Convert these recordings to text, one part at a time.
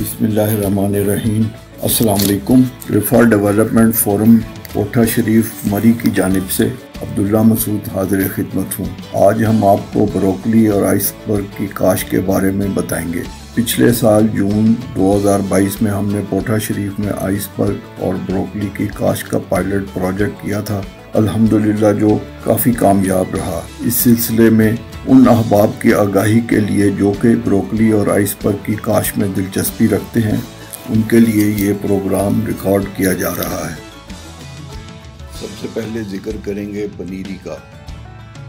बिस्मिल्लाहिर्रहमानिर्रहीम। अस्सलाम वालेकुम। रिफर डेवलपमेंट फोरम कोठा शरीफ मरी की जानिब से अब्दुल्ला मसूद हाजिर खिदमत हूँ। आज हम आपको ब्रोकली और आइसबर्ग की काश के बारे में बताएंगे। पिछले साल जून 2022 में हमने कोठा शरीफ में आइसबर्ग और ब्रोकली की काश का पायलट प्रोजेक्ट किया था, अल्हम्दुलिल्लाह, जो काफ़ी कामयाब रहा। इस सिलसिले में उन अहबाब की आगाही के लिए जो कि ब्रोकली और आइसबर्ग की काश में दिलचस्पी रखते हैं, उनके लिए ये प्रोग्राम रिकॉर्ड किया जा रहा है। सबसे पहले जिक्र करेंगे पनीरी का,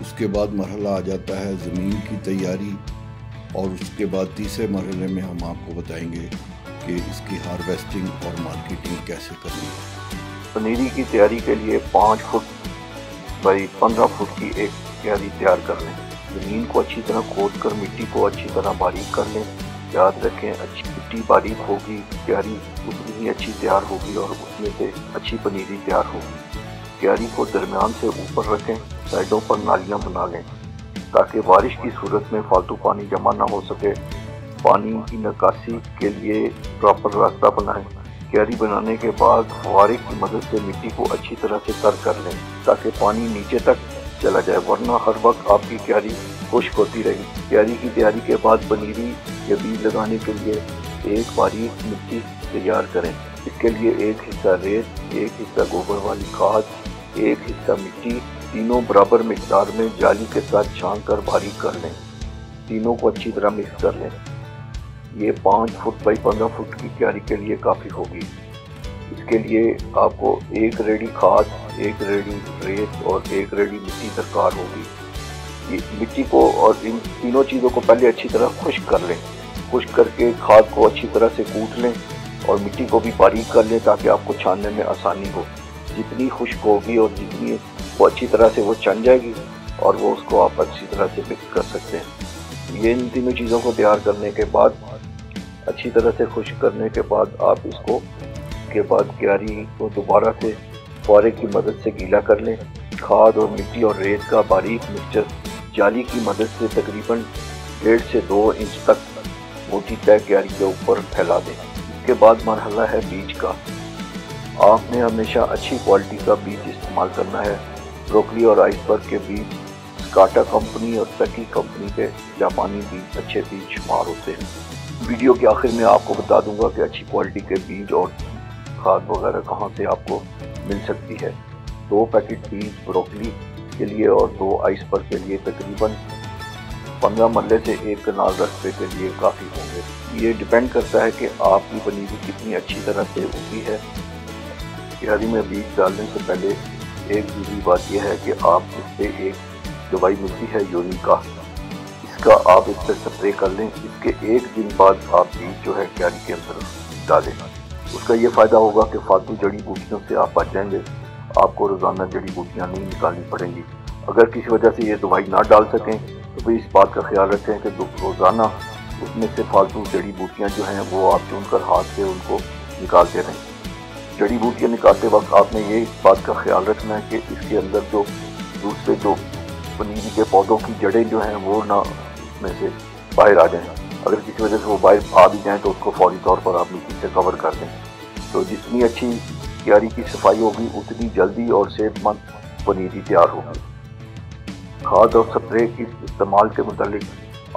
उसके बाद मरहला आ जाता है ज़मीन की तैयारी, और उसके बाद तीसरे मरहले में हम आपको बताएंगे कि इसकी हार्वेस्टिंग और मार्केटिंग कैसे करनी है। पनीरी की तैयारी के लिए 5 फुट बाई 15 फुट की एक क्यारी तैयार कर लें। ज़मीन को अच्छी तरह खोद कर मिट्टी को अच्छी तरह बारीक कर लें। याद रखें, अच्छी मिट्टी बारीक होगी, क्यारी उतनी ही अच्छी तैयार होगी और उसमें से अच्छी पनीरी तैयार होगी। क्यारी को दरमियान से ऊपर रखें, साइडों पर नालियाँ बना लें ताकि बारिश की सूरत में फालतू पानी जमा ना हो सके। पानी की निकासी के लिए प्रॉपर रास्ता बनाएं। क्यारी बनाने के बाद फुहारे की मदद से मिट्टी को अच्छी तरह से तर कर लें ताकि पानी नीचे तक चला जाए, वरना हर वक्त आपकी क्यारी खुश्क होती रहेगी। क्यारी की तैयारी के बाद पनीरी के बीज लगाने के लिए एक बारीक मिट्टी तैयार करें। इसके लिए एक हिस्सा रेत, एक हिस्सा गोबर वाली खाद, एक हिस्सा मिट्टी, तीनों बराबर मिकदार में जाली के साथ छान कर बारीक कर लें। तीनों को अच्छी तरह मिक्स कर लें। ये 5 फुट बाई 15 फुट की क्यारी के लिए काफ़ी होगी। इसके लिए आपको एक रेडी खाद, एक रेडी रेत और एक रेडी मिट्टी दरकार होगी। ये मिट्टी को और इन तीनों चीज़ों को पहले अच्छी तरह खुश्क कर लें। खुश्क करके खाद को अच्छी तरह से कूट लें और मिट्टी को भी बारीक कर लें ताकि आपको छानने में आसानी हो। जितनी खुश्क होगी और जितनी वो अच्छी तरह से वो छन जाएगी और वो उसको आप अच्छी तरह से मिक्स कर सकते हैं। ये इन तीनों चीज़ों को तैयार करने के बाद, अच्छी तरह से खुश्क करने के बाद, आप इसको के बाद क्यारी को दोबारा से फुहारे की मदद से गीला कर लें। खाद और मिट्टी और रेत का बारीक मिक्सचर जाली की मदद से तकरीबन 1.5 से 2 इंच तक मोटी तय क्यारी के ऊपर फैला दें। इसके बाद मरहला है बीज का। आपने हमेशा अच्छी क्वालिटी का बीज इस्तेमाल करना है। ब्रोकली और आइसबर्ग के बीज स्काटा कंपनी और सकी कंपनी के जापानी बीज अच्छे बीज शुमार होते हैं। वीडियो के आखिर में आपको बता दूंगा कि अच्छी क्वालिटी के बीज और खाद वगैरह कहाँ से आपको मिल सकती है। 2 पैकेट बीज ब्रोकली के लिए और 2 आइसबर्ग के लिए तकरीबन 15 मरले से 1 कनाल रकबे के लिए काफ़ी होंगे। ये डिपेंड करता है कि आपकी पनीरी कितनी अच्छी तरह से उगी है। क्यारी में बीज डालने से पहले एक दूसरी बात यह है कि आप इस पर एक दवाई मिलती है यूरिका, इसका आप इस पर स्प्रे कर लें। इसके 1 दिन बाद आप बीज जो है क्यारी के अंदर डालें। उसका ये फ़ायदा होगा कि फालतू जड़ी बूटियों से आप बच जाएंगे। आपको रोज़ाना जड़ी बूटियाँ नहीं निकालनी पड़ेंगी। अगर किसी वजह से ये दवाई ना डाल सकें तो फिर इस बात का ख्याल रखें कि रोज़ाना उसमें से फालतू जड़ी बूटियाँ जो हैं वो आप चुनकर हाथ से उनको निकालते रहें। जड़ी बूटियाँ निकालते वक्त आपने ये इस बात का ख्याल रखना है कि इसके अंदर जो दूसरे जो पनीरी के पौधों की जड़ें जो हैं वो ना उसमें से बाहर आ जाएं। अगर किसी वजह से वो बाहर आ भी जाएँ तो उसको फौरी तौर पर आप मिट्टी से कवर कर दें। तो जितनी अच्छी क्यारी की सफाई होगी उतनी जल्दी और सेहतमंद पनीरी तैयार होगी। खाद और स्प्रे के इस्तेमाल के मुतालिक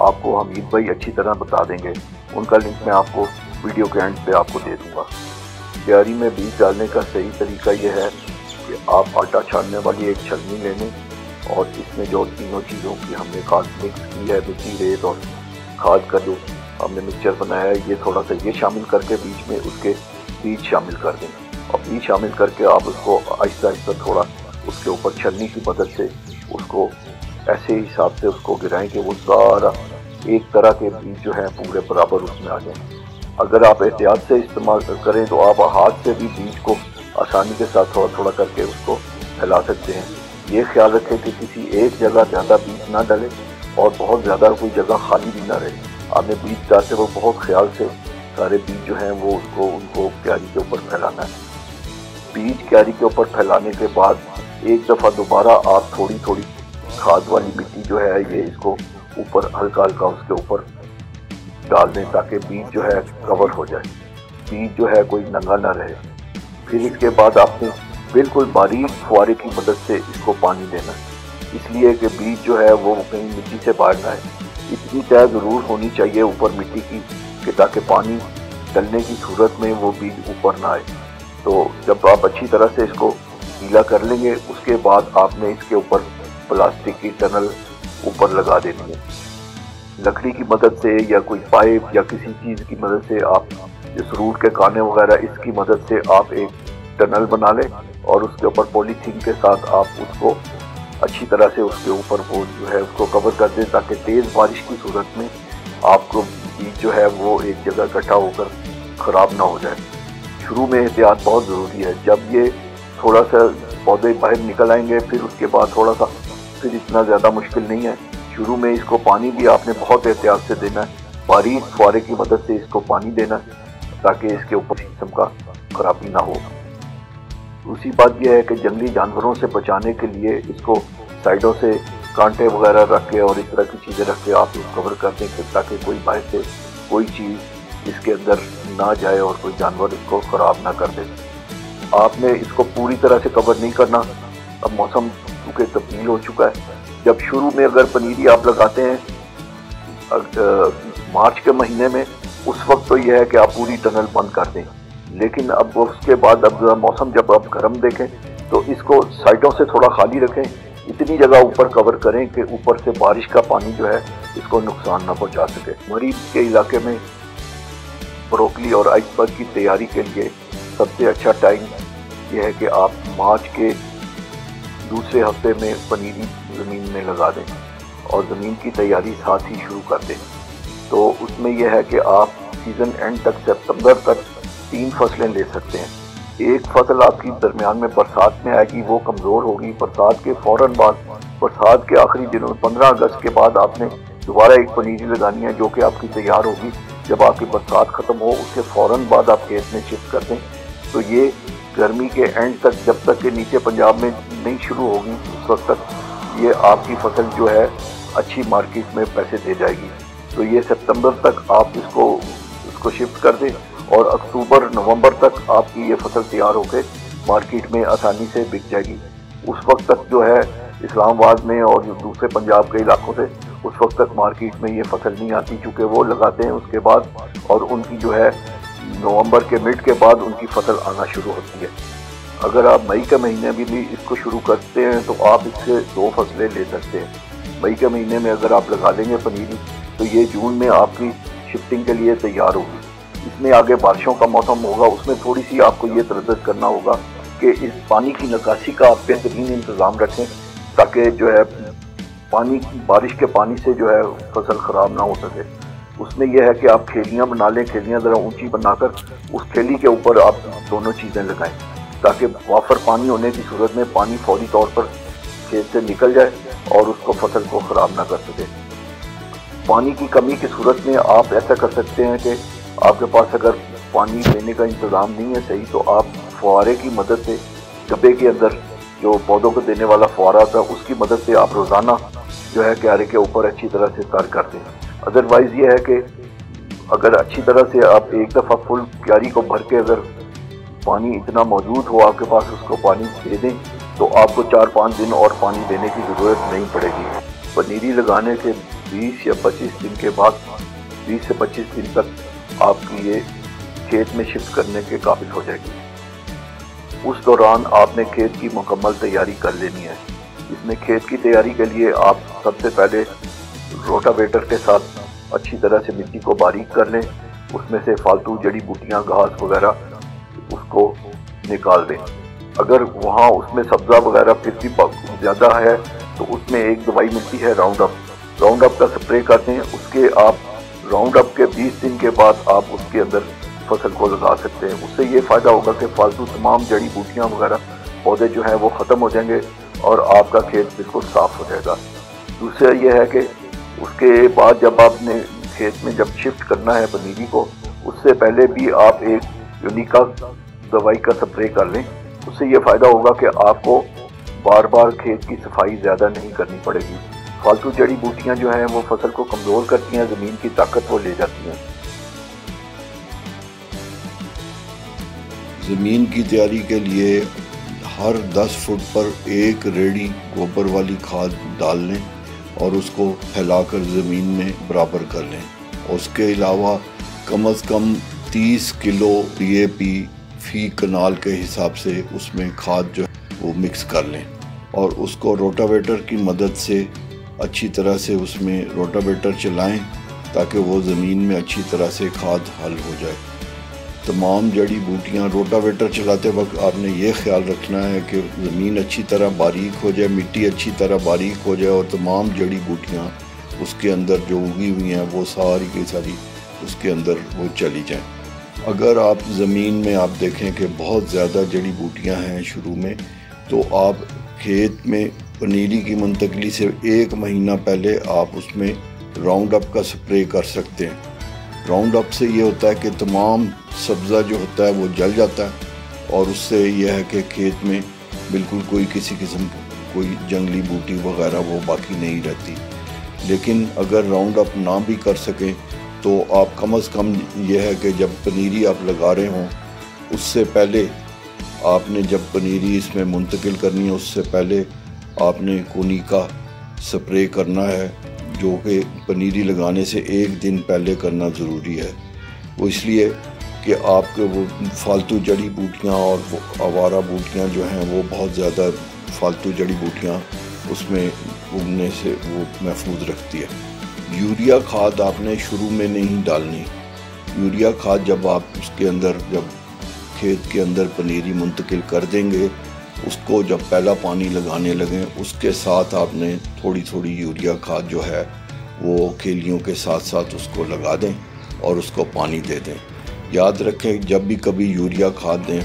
आपको हमीद भाई अच्छी तरह बता देंगे। उनका लिंक मैं आपको वीडियो के एंड पे आपको दे दूँगा। क्यारी में बीज डालने का सही तरीका यह है कि आप आटा छानने वाली एक छलनी ले लें और इसमें जो तीनों चीज़ों की हमने खाद मिक्स की है, मिट्टी, रेत और खाद का जो हमने मिक्सचर बनाया है, ये थोड़ा सा ये शामिल करके बीच में उसके बीज शामिल कर दें और बीज शामिल करके आप उसको आहिस्ता आहिस्ता थोड़ा उसके ऊपर छलनी की मदद से उसको ऐसे हिसाब से उसको गिराएं कि वो सारा एक तरह के बीज जो है पूरे बराबर उसमें आ जाएं। अगर आप एहतियात से इस्तेमाल करें तो आप हाथ से भी बीज को आसानी के साथ थोड़ा थोड़ा करके उसको फैला सकते हैं। ये ख्याल रखें कि किसी एक जगह ज़्यादा बीज ना डालें और बहुत ज़्यादा कोई जगह खाली भी ना रहे। आपने बीज डालते वक्त बहुत ख्याल से सारे बीज जो हैं वो उनको क्यारी के ऊपर फैलाना है। बीज क्यारी के ऊपर फैलाने के बाद एक दफ़ा दोबारा आप थोड़ी थोड़ी खाद वाली मिट्टी जो है ये इसको ऊपर हल्का हल्का उसके ऊपर डाल दें ताकि बीज जो है कवर हो जाए, बीज जो है कोई नंगा ना रहे। फिर इसके बाद आपने बिल्कुल बारीक फुहारे की मदद से इसको पानी देना है, इसलिए कि बीज जो है वो कहीं मिट्टी से बाहर ना आए। इतनी तय ज़रूर होनी चाहिए ऊपर मिट्टी की कि ताकि पानी डलने की सूरत में वो बीज ऊपर ना आए। तो जब आप अच्छी तरह से इसको गीला कर लेंगे, उसके बाद आपने इसके ऊपर प्लास्टिक की टनल ऊपर लगा देनी है। लकड़ी की मदद से या कोई पाइप या किसी चीज़ की मदद से आप इस रूट के काने वगैरह इसकी मदद से आप एक टनल बना लें और उसके ऊपर पॉलीथीन के साथ आप उसको अच्छी तरह से उसके ऊपर वो जो है उसको कवर कर दें ताकि तेज़ बारिश की सूरत में आपको बीज जो है वो एक जगह इकट्ठा होकर ख़राब ना हो जाए। शुरू में एहतियात बहुत ज़रूरी है। जब ये थोड़ा सा पौधे बाहर निकल आएंगे फिर उसके बाद थोड़ा सा फिर इतना ज़्यादा मुश्किल नहीं है। शुरू में इसको पानी भी आपने बहुत एहतियात से देना है, बारीक फुहारे की मदद से इसको पानी देना है ताकि इसके ऊपर किस्म का खराबी ना हो। दूसरी बात यह है कि जंगली जानवरों से बचाने के लिए इसको साइडों से कांटे वगैरह रख के और इस तरह की चीज़ें रख के आप इसको कवर कर दें ताकि कोई बाहर से कोई चीज़ इसके अंदर ना जाए और कोई जानवर इसको ख़राब ना कर दे। आपने इसको पूरी तरह से कवर नहीं करना। अब मौसम क्योंकि तब्दील हो चुका है। जब शुरू में अगर पनीरी आप लगाते हैं मार्च के महीने में, उस वक्त तो यह है कि आप पूरी टनल बंद कर दें, लेकिन अब उसके बाद अब मौसम जब आप गर्म देखें तो इसको साइडों से थोड़ा खाली रखें। इतनी जगह ऊपर कवर करें कि ऊपर से बारिश का पानी जो है इसको नुकसान ना पहुंचा सके। मरीज के इलाके में ब्रोकली और आइसबर्ग की तैयारी के लिए सबसे अच्छा टाइम यह है कि आप मार्च के दूसरे हफ्ते में पनीरी ज़मीन में लगा दें और ज़मीन की तैयारी साथ ही शुरू कर दें। तो उसमें यह है कि आप सीज़न एंड तक सितंबर तक 3 फसलें ले सकते हैं। एक फसल आपकी दरमियान में बरसात में आएगी, वो कमज़ोर होगी। बरसात के फ़ौरन बाद, बरसात के आखिरी दिनों 15 अगस्त के बाद आपने दोबारा एक पनीरी लगानी है जो कि आपकी तैयार होगी। जब आपकी बरसात ख़त्म हो उसके फ़ौरन बाद आप खेत में शिफ्ट कर दें। तो ये गर्मी के एंड तक, जब तक के नीचे पंजाब में नहीं शुरू होगी, उस वक्त तक ये आपकी फसल जो है अच्छी मार्केट में पैसे दे जाएगी। तो ये सितंबर तक आप इसको शिफ्ट कर दें और अक्टूबर नवंबर तक आपकी ये फसल तैयार होकर मार्केट में आसानी से बिक जाएगी। उस वक्त तक जो है इस्लामाबाद में और दूसरे पंजाब के इलाकों से उस वक्त तक मार्केट में ये फसल नहीं आती, चूँकि वो लगाते हैं उसके बाद और उनकी जो है नवंबर के मिड के बाद उनकी फसल आना शुरू होती है। अगर आप मई के महीने में भी इसको शुरू करते हैं तो आप इससे 2 फसलें ले सकते हैं। मई के महीने में अगर आप लगा देंगे पनीरी तो ये जून में आपकी शिफ्टिंग के लिए तैयार होगी। इसमें आगे बारिशों का मौसम होगा, उसमें थोड़ी सी आपको ये तरद्दुद करना होगा कि इस पानी की निकासी का आप बेहतरीन इंतज़ाम रखें ताकि जो है बारिश के पानी से जो है फसल ख़राब ना हो सके। उसमें यह है कि आप खेलियाँ बना लें, खेलियाँ ज़रा ऊंची बनाकर उस खेली के ऊपर आप दोनों चीज़ें लगाएं ताकि वाफर पानी होने की सूरत में पानी फौरी तौर पर खेत से निकल जाए और उसको फसल को ख़राब ना कर सके। पानी की कमी की सूरत में आप ऐसा कर सकते हैं कि आपके पास अगर पानी देने का इंतज़ाम नहीं है सही, तो आप फुहारे की मदद से डब्बे के अंदर जो पौधों को देने वाला फुहारा था उसकी मदद से आप रोज़ाना जो है क्यारे के ऊपर अच्छी तरह से तर करते हैं। अदरवाइज़ ये है कि अगर अच्छी तरह से आप एक दफ़ा फुल क्यारी को भर के अगर पानी इतना मौजूद हो आपके पास उसको पानी दे दें तो आपको 4-5 दिन और पानी देने की ज़रूरत नहीं पड़ेगी। पनीरी लगाने के 20 या 25 दिन के बाद 20 से 25 दिन तक आपकी ये खेत में शिफ्ट करने के काबिल हो जाएगी। उस दौरान आपने खेत की मुकम्मल तैयारी कर लेनी है। इसमें खेत की तैयारी के लिए आप सबसे पहले रोटावेटर के साथ अच्छी तरह से मिट्टी को बारीक कर लें, उसमें से फालतू जड़ी बूटियाँ, घास वगैरह उसको निकाल दें। अगर वहाँ उसमें सब्ज़ा वगैरह फिर भी ज़्यादा है तो उसमें एक दवाई मिलती है राउंड अप का स्प्रे कर दें। उसके आप राउंड अप के 20 दिन के बाद आप उसके अंदर फसल को लगा सकते हैं। उससे ये फ़ायदा होगा कि फालतू तमाम जड़ी बूटियाँ वगैरह पौधे जो हैं वो ख़त्म हो जाएंगे और आपका खेत बिल्कुल साफ़ हो जाएगा। दूसरा यह है कि उसके बाद जब आपने खेत में जब शिफ्ट करना है पनीरी को, उससे पहले भी आप एक यूनिका दवाई का स्प्रे कर लें। उससे ये फ़ायदा होगा कि आपको बार बार खेत की सफाई ज़्यादा नहीं करनी पड़ेगी। फालतू जड़ी बूटियां जो हैं वो फसल को कमज़ोर करती हैं, ज़मीन की ताकत वो ले जाती हैं। ज़मीन की तैयारी के लिए हर 10 फुट पर एक रेडी गोबर वाली खाद डाल लें और उसको फैलाकर ज़मीन में बराबर कर लें। उसके अलावा कम से कम 30 किलो DAP फी कनाल के हिसाब से उसमें खाद जो है वो मिक्स कर लें और उसको रोटावेटर की मदद से अच्छी तरह से उसमें रोटावेटर चलाएं ताकि वो ज़मीन में अच्छी तरह से खाद हल हो जाए। तमाम जड़ी बूटियाँ रोटावेटर चलाते वक्त आपने ये ख्याल रखना है कि ज़मीन अच्छी तरह बारीक हो जाए, मिट्टी अच्छी तरह बारीक हो जाए और तमाम जड़ी बूटियाँ उसके अंदर जो उगी हुई हैं वो सारी की सारी उसके अंदर वो चली जाएं। अगर आप ज़मीन में आप देखें कि बहुत ज़्यादा जड़ी बूटियाँ हैं शुरू में, तो आप खेत में पनीरी की मुंतकली से 1 महीना पहले आप उसमें राउंड अप का स्प्रे कर सकते हैं। राउंड अप से ये होता है कि तमाम सब्ज़ा जो होता है वो जल जाता है और उससे यह है कि खेत में बिल्कुल कोई किसी किस्म कोई जंगली बूटी वगैरह वो बाकी नहीं रहती। लेकिन अगर राउंड अप ना भी कर सकें तो आप कम से कम यह है कि जब पनीरी आप लगा रहे हों उससे पहले आपने जब पनीरी इसमें मुंतकिल करनी है उससे पहले आपने कोनी का स्प्रे करना है, जो कि पनीरी लगाने से 1 दिन पहले करना ज़रूरी है। वो इसलिए कि आपके वो फालतू जड़ी बूटियाँ और वो आवारा बूटियाँ जो हैं वो बहुत ज़्यादा फालतू जड़ी बूटियाँ उसमें उगने से वो महफूज रखती है। यूरिया खाद आपने शुरू में नहीं डालनी। यूरिया खाद जब आप उसके अंदर जब खेत के अंदर पनीरी मुंतकिल कर देंगे, उसको जब पहला पानी लगाने लगें उसके साथ आपने थोड़ी थोड़ी यूरिया खाद जो है वो खेलियों के साथ साथ उसको लगा दें और उसको पानी दे दें। याद रखें जब भी कभी यूरिया खाद दें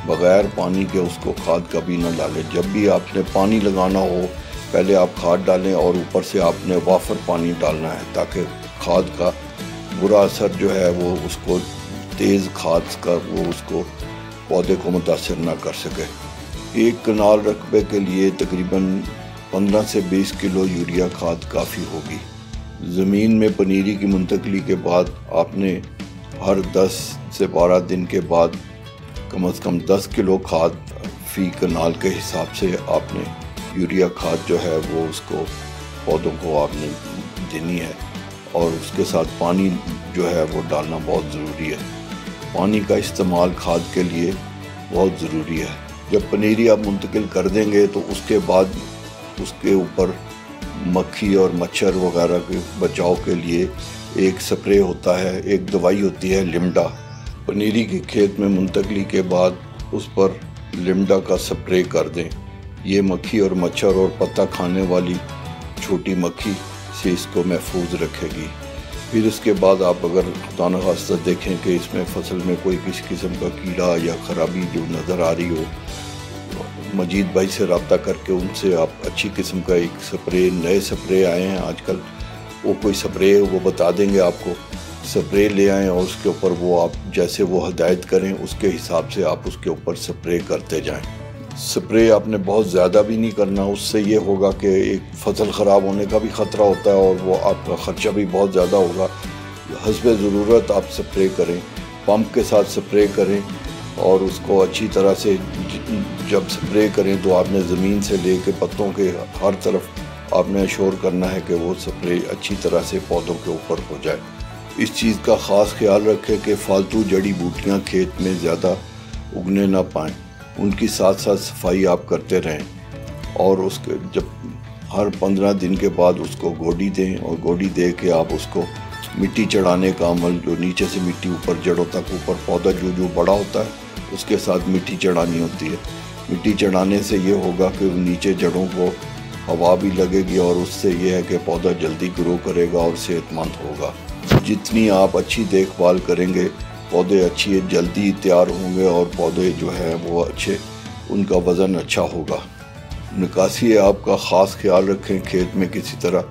बग़ैर पानी के उसको खाद कभी ना डालें। जब भी आपने पानी लगाना हो पहले आप खाद डालें और ऊपर से आपने वाफर पानी डालना है ताकि खाद का बुरा असर जो है वो उसको तेज़ खाद का वो उसको पौधे को मुतासर ना कर सके। 1 कनाल रकबे के लिए तकरीबन 15 से 20 किलो यूरिया खाद काफ़ी होगी। ज़मीन में पनीरी की मुंतकली के बाद आपने हर 10 से 12 दिन के बाद कम से कम 10 किलो खाद फ़ी कनाल के हिसाब से आपने यूरिया खाद जो है वो उसको पौधों को आपने देनी है और उसके साथ पानी जो है वो डालना बहुत ज़रूरी है। पानी का इस्तेमाल खाद के लिए बहुत ज़रूरी है। जब पनीरी आप मुंतकिल कर देंगे तो उसके बाद उसके ऊपर मक्खी और मच्छर वगैरह के बचाव के लिए एक स्प्रे होता है, एक दवाई होती है लिम्डा। पनीरी के खेत में मुंतकली के बाद उस पर लिम्डा का स्प्रे कर दें। ये मक्खी और मच्छर और पत्ता खाने वाली छोटी मक्खी से इसको महफूज रखेगी। फिर इसके बाद आप अगर खुदा न खास्ता देखें कि इसमें फसल में कोई किसी किस्म का कीड़ा या ख़राबी जो नज़र आ रही हो, मजीद भाई से रब्ता करके उनसे आप अच्छी किस्म का एक स्प्रे, नए स्प्रे आए हैं आजकल, वो कोई स्प्रे वो बता देंगे आपको। स्प्रे ले आएँ और उसके ऊपर वो आप जैसे वो हदायत करें उसके हिसाब से आप उसके ऊपर स्प्रे करते जाएं। स्प्रे आपने बहुत ज़्यादा भी नहीं करना, उससे ये होगा कि एक फसल ख़राब होने का भी ख़तरा होता है और वो आपका ख़र्चा भी बहुत ज़्यादा होगा। हस्बे ज़रूरत आप स्प्रे करें, पंप के साथ स्प्रे करें और उसको अच्छी तरह से जब स्प्रे करें तो आपने ज़मीन से लेके पत्तों के हर तरफ आपने अश्योर करना है कि वो स्प्रे अच्छी तरह से पौधों के ऊपर हो जाए। इस चीज़ का ख़ास ख्याल रखें कि फ़ालतू जड़ी बूटियाँ खेत में ज़्यादा उगने ना पाएँ, उनकी साथ साथ सफाई आप करते रहें और उसके जब हर 15 दिन के बाद उसको गोडी दें और गोडी दे के आप उसको मिट्टी चढ़ाने का अमल, जो नीचे से मिट्टी ऊपर जड़ों तक ऊपर पौधा जो बड़ा होता है उसके साथ मिट्टी चढ़ानी होती है। मिट्टी चढ़ाने से ये होगा कि नीचे जड़ों को हवा भी लगेगी और उससे ये है कि पौधा जल्दी ग्रो करेगा और सेहतमंद होगा। जितनी आप अच्छी देखभाल करेंगे पौधे अच्छी जल्दी तैयार होंगे और पौधे जो है वो अच्छे, उनका वज़न अच्छा होगा। निकासी आपका ख़ास ख्याल रखें, खेत में किसी तरह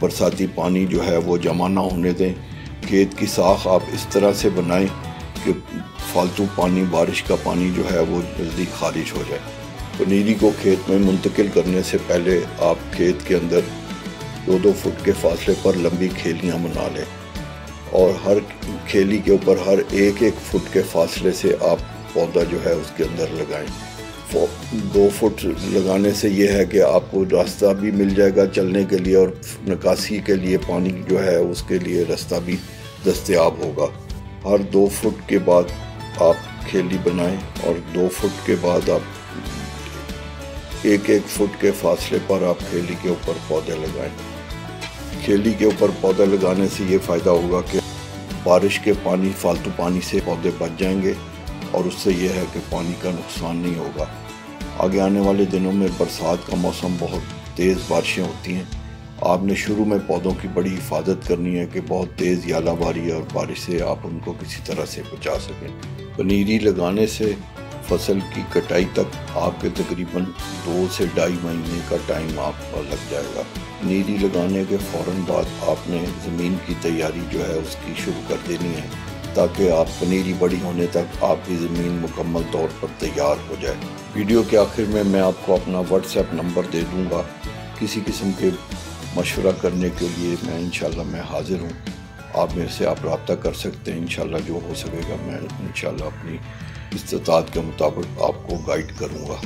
बरसाती पानी जो है वो जमा ना होने दें। खेत की साख आप इस तरह से बनाएं कि फालतू पानी, बारिश का पानी जो है वो जल्दी खारिज हो जाए। पनीरी को खेत में मुंतकिल करने से पहले आप खेत के अंदर 2-2 फुट के फासले पर लंबी खेलियां बना लें और हर खेली के ऊपर हर 1-1 फुट के फासले से आप पौधा जो है उसके अंदर लगाएं। 2 फुट लगाने से ये है कि आपको रास्ता भी मिल जाएगा चलने के लिए और निकासी के लिए पानी जो है उसके लिए रास्ता भी दस्तयाब होगा। हर 2 फुट के बाद आप खेली बनाएं और 2 फुट के बाद आप 1-1 फुट के फासले पर आप खेली के ऊपर पौधे लगाएं। खेली के ऊपर पौधा लगाने से ये फ़ायदा होगा कि बारिश के पानी, फालतू पानी से पौधे बच जाएंगे और उससे यह है कि पानी का नुकसान नहीं होगा। आगे आने वाले दिनों में बरसात का मौसम, बहुत तेज़ बारिशें होती हैं। आपने शुरू में पौधों की बड़ी हिफाजत करनी है कि बहुत तेज़ यालाबारी और बारिश से आप उनको किसी तरह से बचा सकें। पनीरी लगाने से फसल की कटाई तक आपके तकरीबन 2 से 2.5 महीने का टाइम आपका लग जाएगा। पनीरी लगाने के फ़ौरन बाद आपने ज़मीन की तैयारी जो है उसकी शुरू कर देनी है ताकि आप पनीरी बड़ी होने तक आपकी ज़मीन मुकम्मल तौर पर तैयार हो जाए। वीडियो के आखिर में मैं आपको अपना व्हाट्सएप नंबर दे दूँगा। किसी किस्म के मशवरा करने के लिए मैं इंशाल्लाह हाज़िर हूँ। आप मेरे से आप रब्ता कर सकते हैं। इंशाल्लाह जो हो सकेगा मैं इंशाल्लाह अपनी इस्तात के मुताबिक आपको गाइड करूँगा।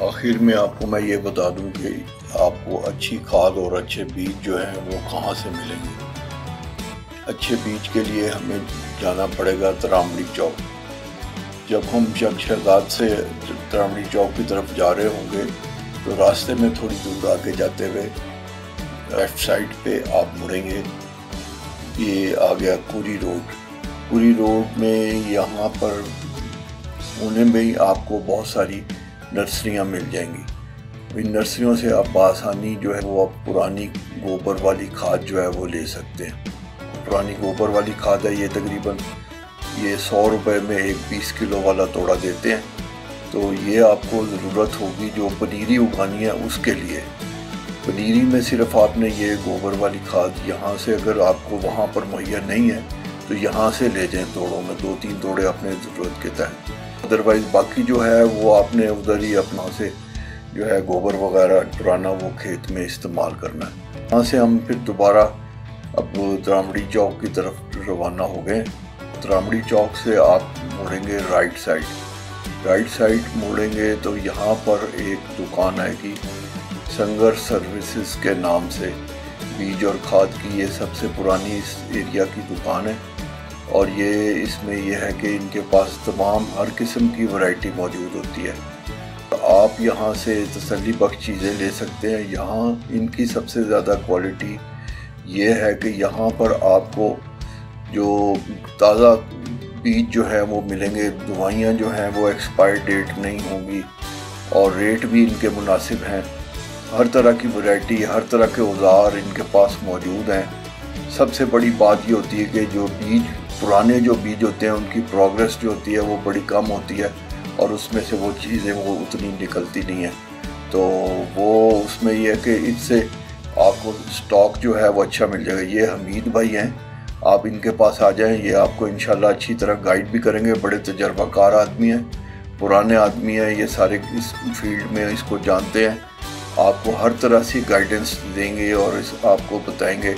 आखिर में आपको मैं ये बता दूं कि आपको अच्छी खाद और अच्छे बीज जो हैं वो कहाँ से मिलेंगे। अच्छे बीज के लिए हमें जाना पड़ेगा तरामड़ी चौक। जब हम शहजाद से तरामड़ी चौक की तरफ जा रहे होंगे तो रास्ते में थोड़ी दूर आगे जाते हुए लेफ्ट साइड पे आप मुड़ेंगे। ये आ गया कुरी रोड। कुरी रोड में यहाँ पर पुणे में ही आपको बहुत सारी नर्सरियाँ मिल जाएंगी। इन नर्सरियों से आप आसानी जो है वो आप पुरानी गोबर वाली खाद जो है वो ले सकते हैं। पुरानी गोबर वाली खाद है, ये तकरीबन 100 रुपये में एक 20 किलो वाला तोड़ा देते हैं। तो ये आपको ज़रूरत होगी जो पनीरी उगानी है उसके लिए। पनीरी में सिर्फ आपने ये गोबर वाली खाद यहाँ से, अगर आपको वहाँ पर मुहैया नहीं है तो यहाँ से ले जाएं तोड़ों में, 2-3 तोड़े अपने ज़रूरत के तहत। अदरवाइज़ बाकी जो है वो आपने उधर ही अपना से जो है गोबर वगैरह पुराना वो खेत में इस्तेमाल करना है। यहाँ से हम फिर दोबारा अब तरामड़ी चौक की तरफ रवाना हो गए। तरामड़ी चौक से आप मुड़ेंगे राइट साइड मुड़ेंगे तो यहाँ पर एक दुकान है कि संघर्ष सर्विसेज के नाम से बीज और खाद की ये सबसे पुरानी इस एरिया की दुकान है। और ये इसमें यह है कि इनके पास तमाम हर किस्म की वैरायटी मौजूद होती है। तो आप यहाँ से तसल्ली बख्श चीज़ें ले सकते हैं। यहाँ इनकी सबसे ज़्यादा क्वालिटी ये है कि यहाँ पर आपको जो ताज़ा बीज जो है वो मिलेंगे। दवाइयाँ जो हैं वो एक्सपायर डेट नहीं होंगी और रेट भी इनके मुनासिब हैं। हर तरह की वैरायटी, हर तरह के औजार इनके पास मौजूद हैं। सबसे बड़ी बात ये होती है कि जो बीज, पुराने जो बीज होते हैं उनकी प्रोग्रेस जो होती है वो बड़ी कम होती है और उसमें से वो चीज़ें वो उतनी निकलती नहीं है। तो वो उसमें यह है कि इससे आपको स्टॉक जो है वो अच्छा मिल जाएगा। ये हमीद भाई हैं, आप इनके पास आ जाएं, ये आपको इंशाल्लाह अच्छी तरह गाइड भी करेंगे। बड़े तजर्बाकार आदमी हैं, पुराने आदमी हैं, ये सारे इस फील्ड में इसको जानते हैं। आपको हर तरह से गाइडेंस देंगे और आपको बताएंगे।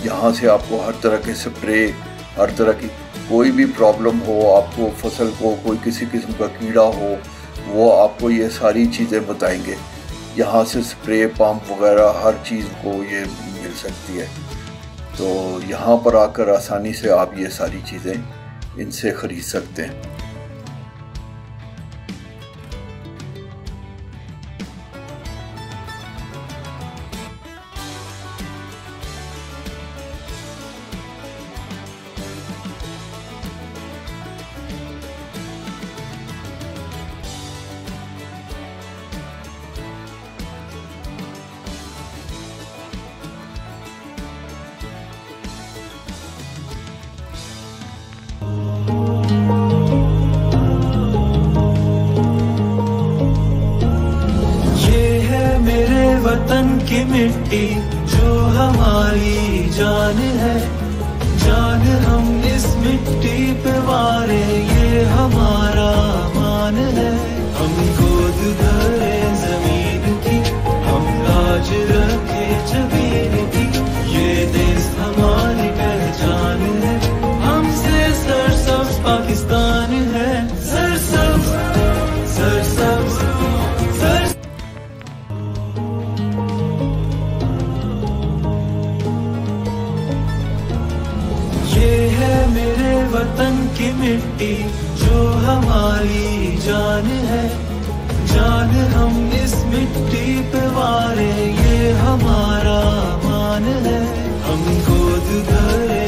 यहाँ से आपको हर तरह के स्प्रे, हर तरह की कोई भी प्रॉब्लम हो, आपको फसल को कोई किसी किस्म का कीड़ा हो, वो आपको ये सारी चीज़ें बताएंगे। यहाँ से स्प्रे पंप वगैरह हर चीज़ को ये मिल सकती है। तो यहाँ पर आकर आसानी से आप ये सारी चीज़ें इनसे ख़रीद सकते हैं। की मिट्टी जो हमारी जान है, जान हम इस मिट्टी पे वारे, ये हमारा मान है। हम गोद भरे जमीन की, हम लाज रखे जमीन की, ये देश हमारी पहचान है, हमसे सरसब्ज पाकिस्तान है। सरसब्ज सरसब्ज सरसब्ज। ये है मेरे वतन की मिट्टी जो हमारी जान है, जान हम इस मिट्टी पे वारे, ये हमारा मान है। हम गोद भरे